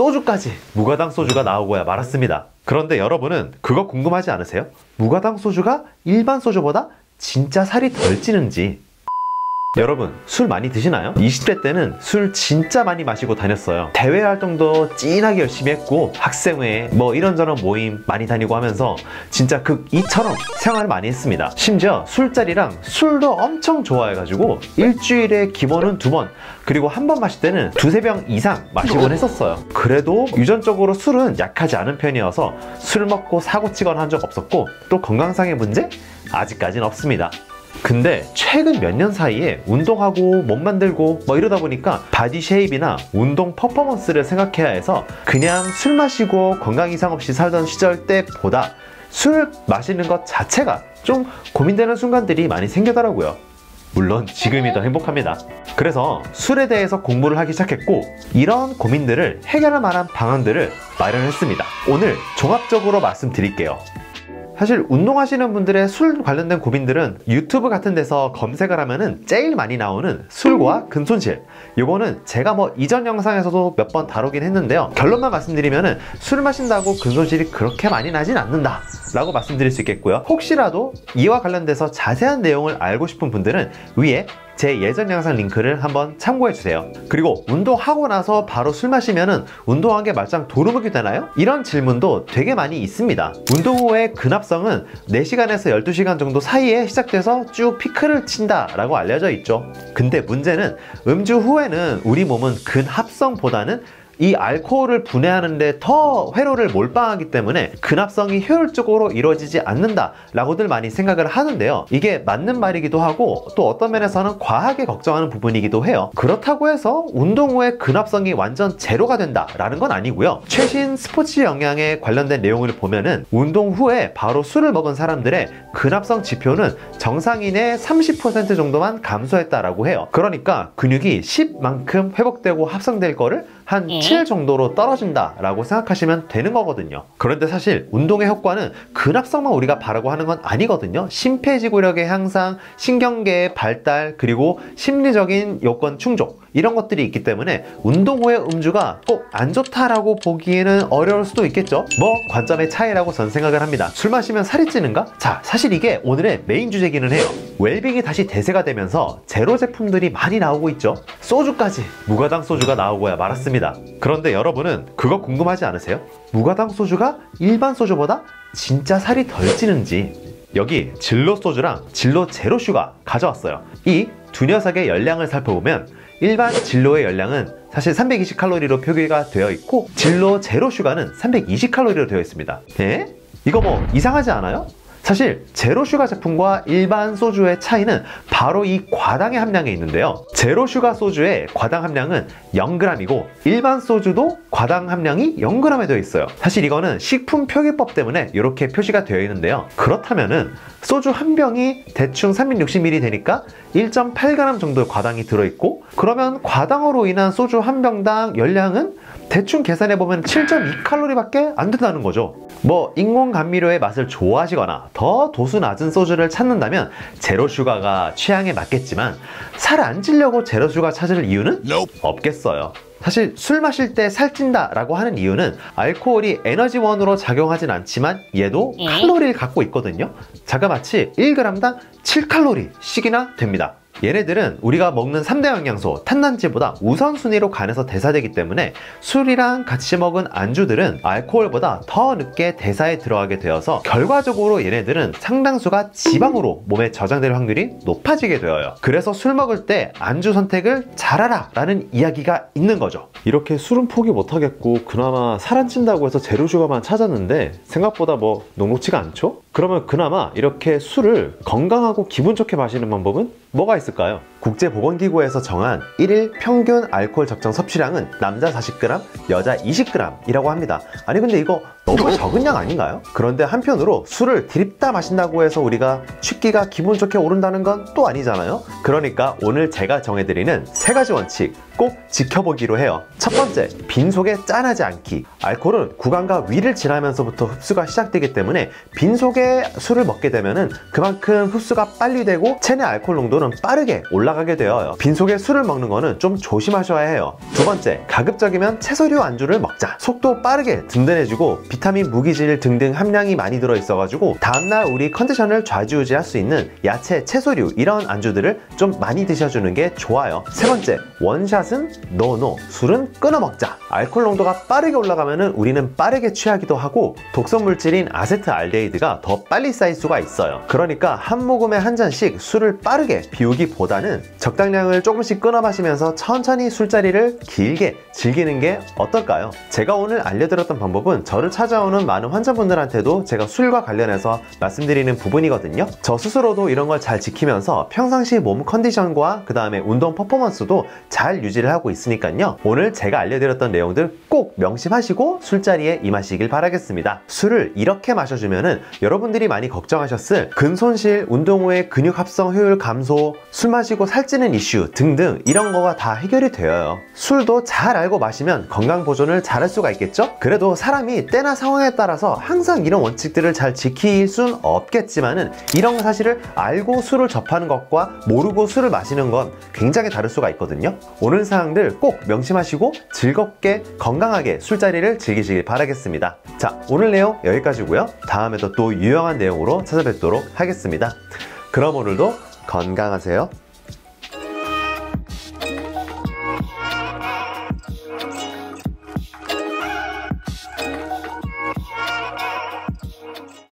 소주까지 무가당 소주가 나오고야 말았습니다. 그런데 여러분은 그거 궁금하지 않으세요? 무가당 소주가 일반 소주보다 진짜 살이 덜 찌는지. 여러분 술 많이 드시나요? 20대 때는 술 진짜 많이 마시고 다녔어요. 대외 활동도 찐하게 열심히 했고 학생회 뭐 이런저런 모임 많이 다니고 하면서 진짜 극이처럼 생활을 많이 했습니다. 심지어 술자리랑 술도 엄청 좋아해가지고 일주일에 기본은 2번 그리고 한 번 마실 때는 2~3병 이상 마시곤 했었어요. 그래도 유전적으로 술은 약하지 않은 편이어서 술 먹고 사고 치거나 한 적 없었고 또 건강상의 문제? 아직까지는 없습니다. 근데 최근 몇 년 사이에 운동하고 몸 만들고 뭐 이러다 보니까 바디 쉐입이나 운동 퍼포먼스를 생각해야 해서 그냥 술 마시고 건강 이상 없이 살던 시절 때보다 술 마시는 것 자체가 좀 고민되는 순간들이 많이 생기더라고요. 물론 지금이 더 행복합니다. 그래서 술에 대해서 공부를 하기 시작했고 이런 고민들을 해결할 만한 방안들을 마련했습니다. 오늘 종합적으로 말씀드릴게요. 사실 운동하시는 분들의 술 관련된 고민들은 유튜브 같은 데서 검색을 하면은 제일 많이 나오는 술과 근손실, 요거는 제가 뭐 이전 영상에서도 몇 번 다루긴 했는데요. 결론만 말씀드리면은 술 마신다고 근손실이 그렇게 많이 나진 않는다 라고 말씀드릴 수 있겠고요. 혹시라도 이와 관련돼서 자세한 내용을 알고 싶은 분들은 위에 제 예전 영상 링크를 한번 참고해주세요. 그리고 운동하고 나서 바로 술 마시면은 운동한 게 말짱 도루묵이 되나요? 이런 질문도 되게 많이 있습니다. 운동 후에 근합성은 4시간에서 12시간 정도 사이에 시작돼서 쭉 피크를 친다 라고 알려져 있죠. 근데 문제는 음주 후에는 우리 몸은 근합성보다는 이 알코올을 분해하는데 더 회로를 몰빵하기 때문에 근합성이 효율적으로 이루어지지 않는다 라고들 많이 생각을 하는데요. 이게 맞는 말이기도 하고 또 어떤 면에서는 과하게 걱정하는 부분이기도 해요. 그렇다고 해서 운동 후에 근합성이 완전 제로가 된다 라는 건 아니고요. 최신 스포츠 영양에 관련된 내용을 보면은 운동 후에 바로 술을 먹은 사람들의 근합성 지표는 정상인의 30% 정도만 감소했다라고 해요. 그러니까 근육이 10만큼 회복되고 합성될 거를 한 7 정도로 떨어진다 라고 생각하시면 되는 거거든요. 그런데 사실 운동의 효과는 근합성만 우리가 바라고 하는 건 아니거든요. 심폐지구력의 향상, 신경계의 발달, 그리고 심리적인 요건 충족, 이런 것들이 있기 때문에 운동 후의 음주가 꼭 안 좋다라고 보기에는 어려울 수도 있겠죠. 뭐 관점의 차이라고 전 생각을 합니다. 술 마시면 살이 찌는가? 자, 사실 이게 오늘의 메인 주제기는 해요. 웰빙이 다시 대세가 되면서 제로 제품들이 많이 나오고 있죠. 소주까지 무가당 소주가 나오고야 말았습니다. 그런데 여러분은 그거 궁금하지 않으세요? 무가당 소주가 일반 소주보다 진짜 살이 덜 찌는지. 여기 진로 소주랑 진로 제로 슈가 가져왔어요. 이 두 녀석의 열량을 살펴보면 일반 진로의 열량은 사실 320칼로리로 표기가 되어 있고 진로 제로 슈가는 320칼로리로 되어 있습니다. 에? 이거 뭐 이상하지 않아요? 사실 제로 슈가 제품과 일반 소주의 차이는 바로 이 과당의 함량에 있는데요. 제로 슈가 소주의 과당 함량은 0g이고 일반 소주도 과당 함량이 0g에 되어 있어요. 사실 이거는 식품 표기법 때문에 이렇게 표시가 되어 있는데요. 그렇다면은 소주 한 병이 대충 360ml 되니까 1.8g 정도의 과당이 들어있고, 그러면 과당으로 인한 소주 한 병당 열량은 대충 계산해보면 7.2칼로리밖에 안 된다는 거죠. 뭐 인공 감미료의 맛을 좋아하시거나 더 도수 낮은 소주를 찾는다면 제로 슈가가 취향에 맞겠지만 살 안 찌려고 제로 슈가 찾을 이유는 없겠어요. 사실 술 마실 때 살찐다 라고 하는 이유는 알코올이 에너지원으로 작용하진 않지만 얘도 칼로리를 갖고 있거든요. 자그마치 1g당 7칼로리씩이나 됩니다. 얘네들은 우리가 먹는 3대 영양소 탄단지보다 우선순위로 간에서 대사되기 때문에 술이랑 같이 먹은 안주들은 알코올보다 더 늦게 대사에 들어가게 되어서 결과적으로 얘네들은 상당수가 지방으로 몸에 저장될 확률이 높아지게 되어요. 그래서 술 먹을 때 안주 선택을 잘하라 라는 이야기가 있는 거죠. 이렇게 술은 포기 못하겠고 그나마 살 안 찐다고 해서 제로슈가만 찾았는데 생각보다 뭐 녹록지가 않죠? 그러면 그나마 이렇게 술을 건강하고 기분 좋게 마시는 방법은 뭐가 있을까요? 국제보건기구에서 정한 1일 평균 알코올 적정 섭취량은 남자 40g, 여자 20g 이라고 합니다. 아니 근데 이거 너무 적은 양 아닌가요? 그런데 한편으로 술을 드립다 마신다고 해서 우리가 취기가 기분 좋게 오른다는 건 또 아니잖아요? 그러니까 오늘 제가 정해드리는 3가지 원칙 꼭 지켜보기로 해요. 첫 번째, 빈속에 짠하지 않기. 알코올은 구강과 위를 지나면서부터 흡수가 시작되기 때문에 빈속에 술을 먹게 되면은 그만큼 흡수가 빨리 되고 체내 알코올 농도는 빠르게 올라가게 되어요. 빈속에 술을 먹는 거는 좀 조심하셔야 해요. 두 번째, 가급적이면 채소류 안주를 먹자. 속도 빠르게 든든해지고 비타민, 무기질 등등 함량이 많이 들어있어가지고 다음날 우리 컨디션을 좌지우지할 수 있는 야채, 채소류 이런 안주들을 좀 많이 드셔주는 게 좋아요. 세 번째, 원샷은 노, 술은 끊어 먹자. 알코올 농도가 빠르게 올라가면은 우리는 빠르게 취하기도 하고 독성 물질인 아세트알데히드가 더 빨리 쌓일 수가 있어요. 그러니까 한 모금에 한 잔씩 술을 빠르게 비우기보다는 적당량을 조금씩 끊어 마시면서 천천히 술자리를 길게 즐기는 게 어떨까요? 제가 오늘 알려드렸던 방법은 저를 찾아오는 많은 환자분들한테도 제가 술과 관련해서 말씀드리는 부분이거든요. 저 스스로도 이런 걸 잘 지키면서 평상시 몸 컨디션과 그 다음에 운동 퍼포먼스도 잘 유지를 하고 있으니까요. 오늘 제가 알려드렸던 내용들 꼭 명심하시고 술자리에 임하시길 바라겠습니다. 술을 이렇게 마셔주면은 여러분들이 많이 걱정하셨을 근손실, 운동 후에 근육 합성 효율 감소, 술 마시고 살찌는 이슈 등등 이런 거가 다 해결이 되어요. 술도 잘 알고 마시면 건강 보존을 잘할 수가 있겠죠? 그래도 사람이 때나 상황에 따라서 항상 이런 원칙들을 잘 지킬 순 없겠지만은 이런 사실을 알고 술을 접하는 것과 모르고 술을 마시는 건 굉장히 다를 수가 있거든요. 오늘 사항들 꼭 명심하시고 즐겁게 건강하게 술자리를 즐기시길 바라겠습니다. 자, 오늘 내용 여기까지고요. 다음에도 또 유용한 내용으로 찾아뵙도록 하겠습니다. 그럼 오늘도 건강하세요.